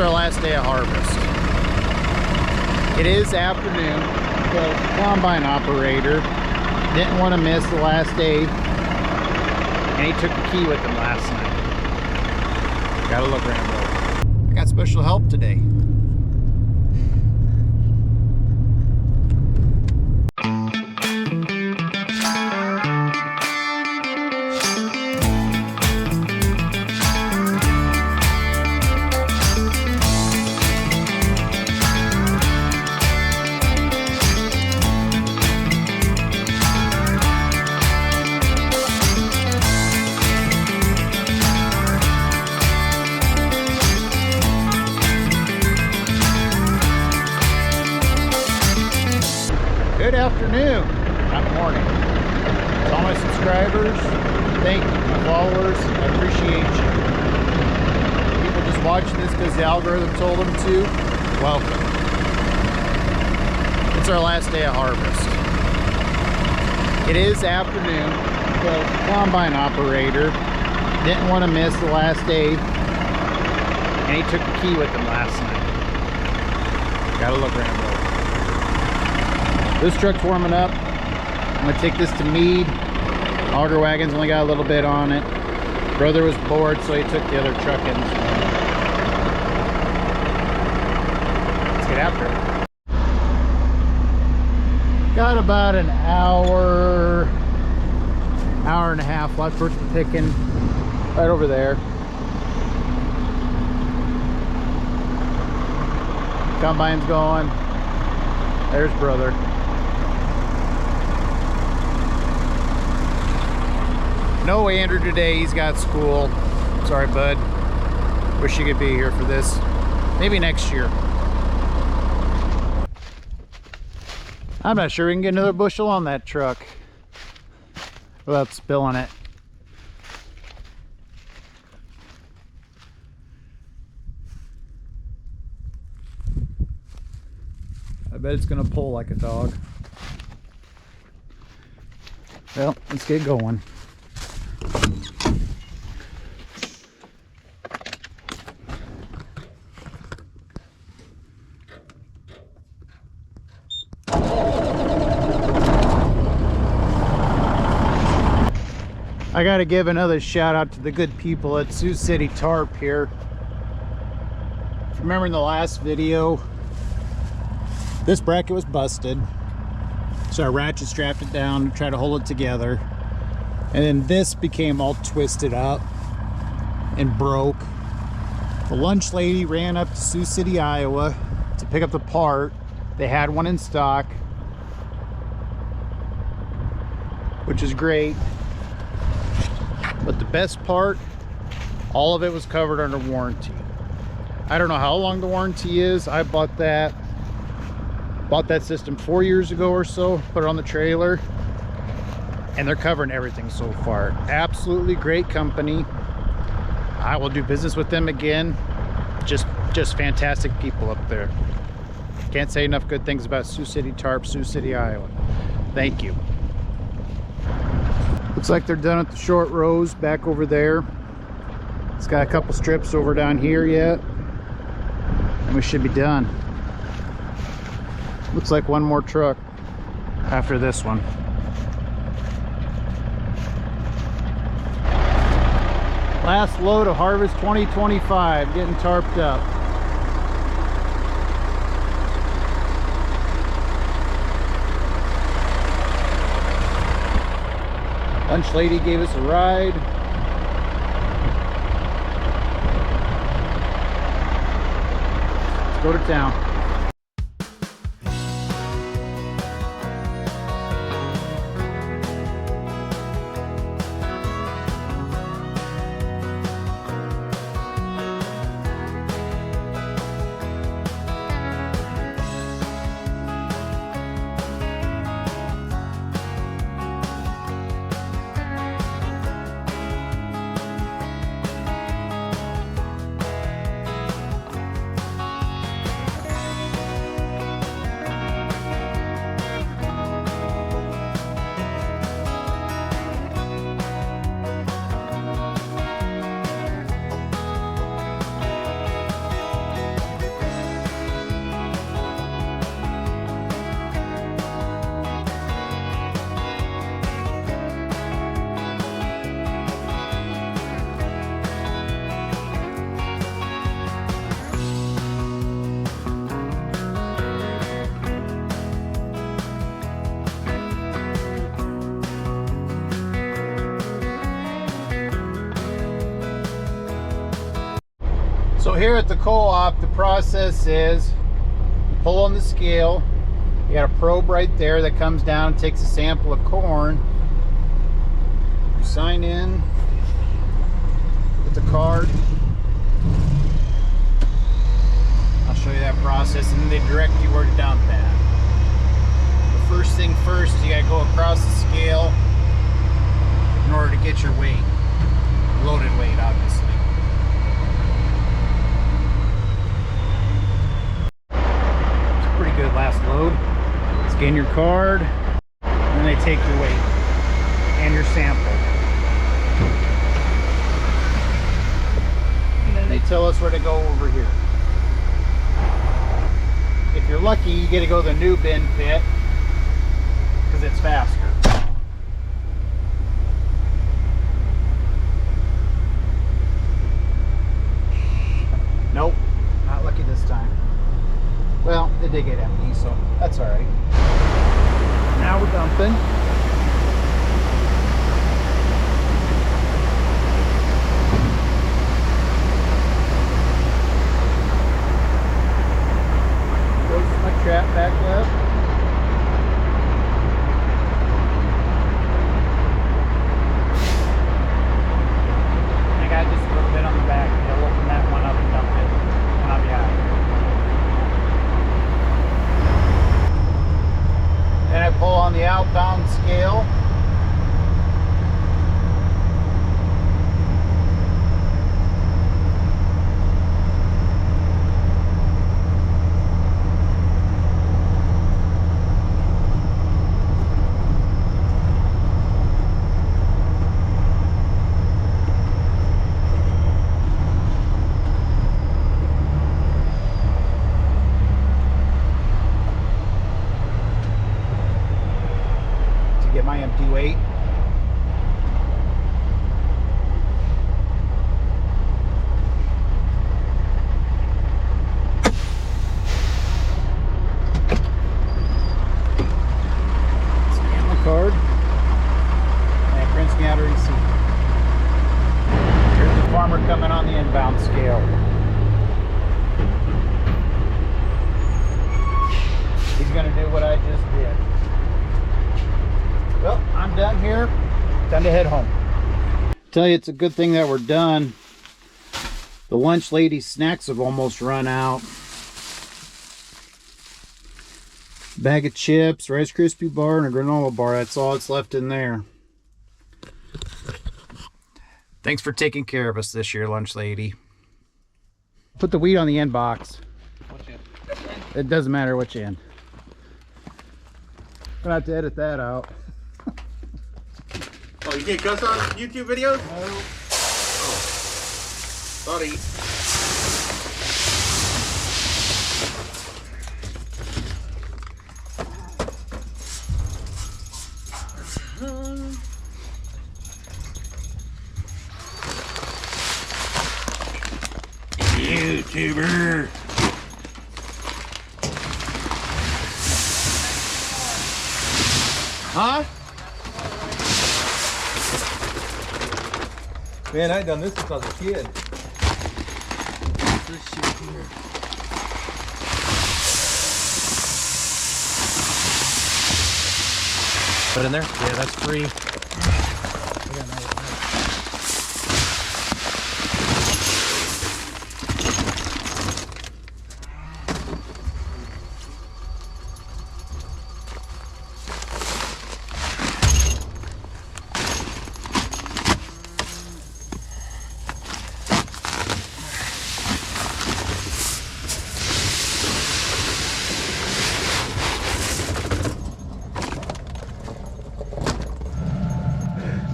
It's our last day of harvest. It is afternoon. The combine operator didn't want to miss the last day, and he took the key with him last night. Gotta look, Rambo. I got special help today. Good afternoon, not morning. To all my subscribers, thank you. My followers, I appreciate you. People just watching this because the algorithm told them to, welcome. It's our last day of harvest. It is afternoon. The combine operator didn't want to miss the last day, and he took the key with him last night. Gotta look, Rambo. This truck's warming up. I'm gonna take this to Mead. Auger wagon's only got a little bit on it. Brother was bored, so he took the other truck in. Let's get after it. Got about an hour and a half left for the picking. Right over there. Combine's going. There's brother. No Andrew today, he's got school. Sorry, bud. Wish you could be here for this. Maybe next year. I'm not sure we can get another bushel on that truck without spilling it. I bet it's gonna pull like a dog. Well, let's get going. I gotta give another shout out to the good people at Sioux City Tarp here. If you remember in the last video, this bracket was busted, so I ratchet strapped it down to try to hold it together, and then this became all twisted up and broke. The lunch lady ran up to Sioux City, Iowa to pick up the part. They had one in stock, which is great. But the best part, all of it was covered under warranty. I don't know how long the warranty is. I bought that system 4 years ago or so, put it on the trailer, and they're covering everything so far. Absolutely great company. I will do business with them again. Just fantastic people up there. Can't say enough good things about Sioux City Tarp, Sioux City, Iowa. Thank you. Looks like they're done at the short rows back over there. It's got a couple strips over down here yet, and we should be done. Looks like one more truck after this one. Last load of harvest 2025, getting tarped up. Lunch lady gave us a ride. Let's go to town. here at the co-op, the process is you pull on the scale. You got a probe right there that comes down and takes a sample of corn. You sign in with the card. I'll show you that process, and then they direct you where to dump that. The first thing first is you gotta go across the scale in order to get your weight, loaded weight, obviously. It's pretty good last load. Scan your card, and then they take your weight and your sample. And then they tell us where to go over here. If you're lucky, you get to go to the new bin pit because it's faster. Nope, not lucky this time. Well, it did get empty, so that's all right. Now we're dumping. Goes my trap back up. I got just a little bit on the back. I'll open that one up and dump it, and I'll be out. Then I pull on the outbound scale. Get my empty weight. Scan the card, and it prints me out a receipt. Here's the farmer coming on the inbound scale. He's going to do what I just did. Well, I'm done here. Time to head home. Tell you, it's a good thing that we're done. The lunch lady's snacks have almost run out. Bag of chips, Rice Krispie bar, and a granola bar. That's all that's left in there. Thanks for taking care of us this year, lunch lady. Put the wheat on the end box. Which end? It doesn't matter which end. I'm gonna have to edit that out. Oh, you can't cuss on YouTube videos? No. Oh. Sorry. YouTuber. Huh? Man, I done this since I was a kid. This shit here. Put in there? Yeah, that's free.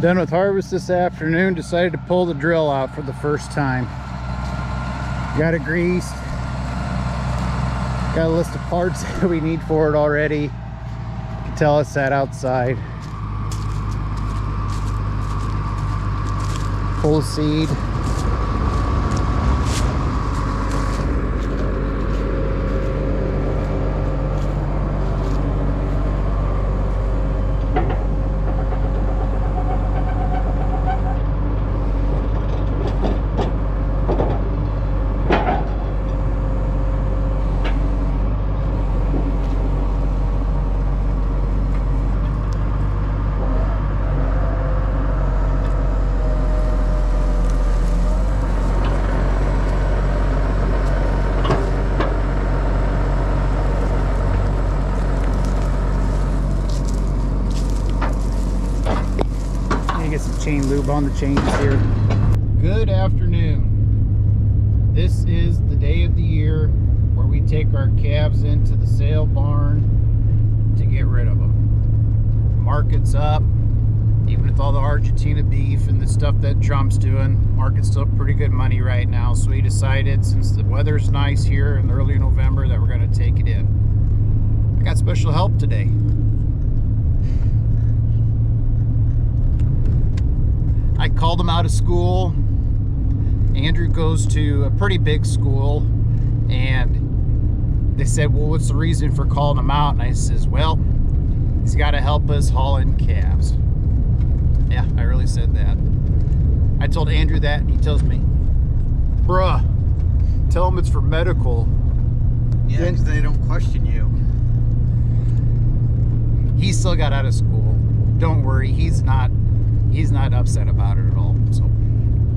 Done with harvest this afternoon. Decided to pull the drill out for the first time. Got it greased. Got a list of parts that we need for it already. You can tell it's sat outside. Full of seed. aggressive on the changes here. Good afternoon. This is the day of the year where we take our calves into the sale barn to get rid of them. Market's up. Even with all the Argentina beef and the stuff that Trump's doing, market's still pretty good money right now. So we decided, since the weather's nice here in early November, that we're going to take it in. I got special help today. I called him out of school. Andrew goes to a pretty big school, and they said, well, what's the reason for calling him out? And I says, well, he's got to help us haul in calves. Yeah, I really said that. I told Andrew that, and he tells me, bruh, tell him it's for medical. Yeah, because they don't question you. He still got out of school. Don't worry, he's not upset about it at all. So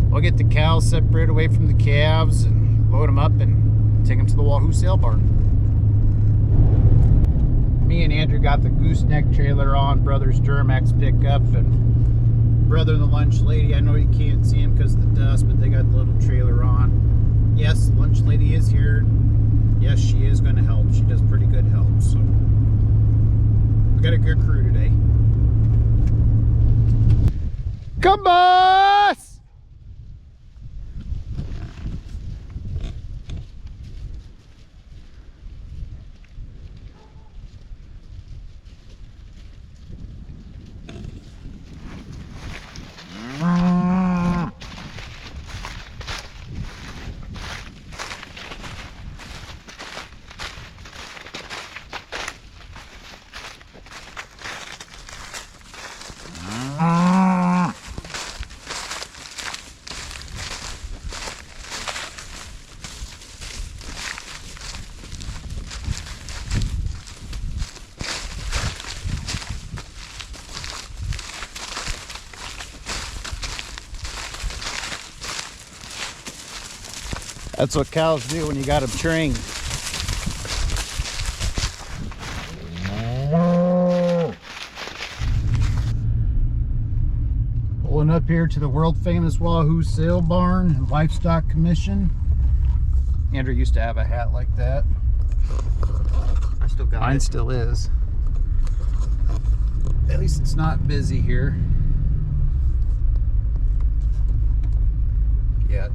we'll get the cows separated away from the calves and load them up and take them to the Wahoo sale barn. Me and Andrew got the gooseneck trailer on, brother's Duramax pickup, and brother and the lunch lady, I know you can't see him because of the dust, but they got the little trailer on. Yes, the lunch lady is here. Yes, she is going to help. She does pretty good help. So we got a good crew today. Come, boss! That's what cows do when you got them trained. Pulling up here to the world famous Wahoo sale barn and livestock commission. Andrew used to have a hat like that. I still got Mine it. still is. At least it's not busy here yet.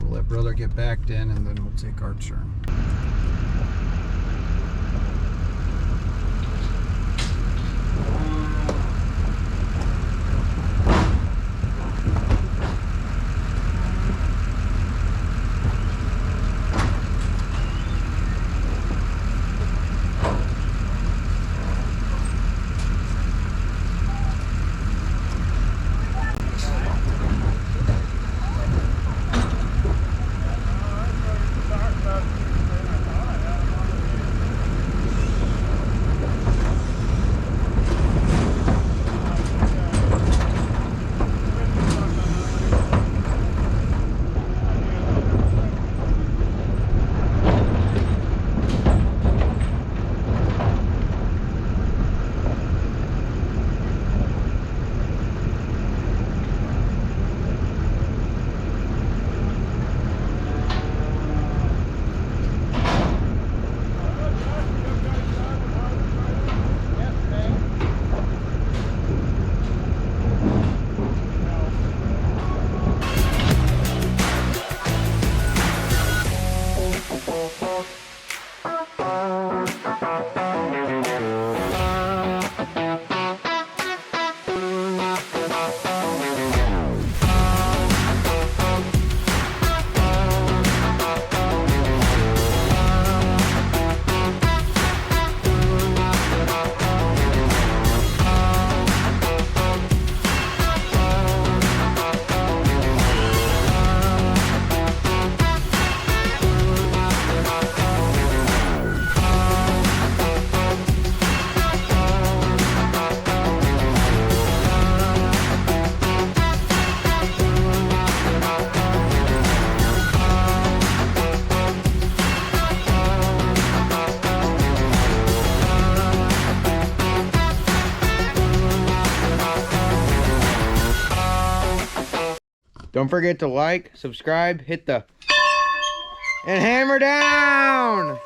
We'll let brother get backed in and then we'll take our turn. Don't forget to like, subscribe, hit the... And hammer down!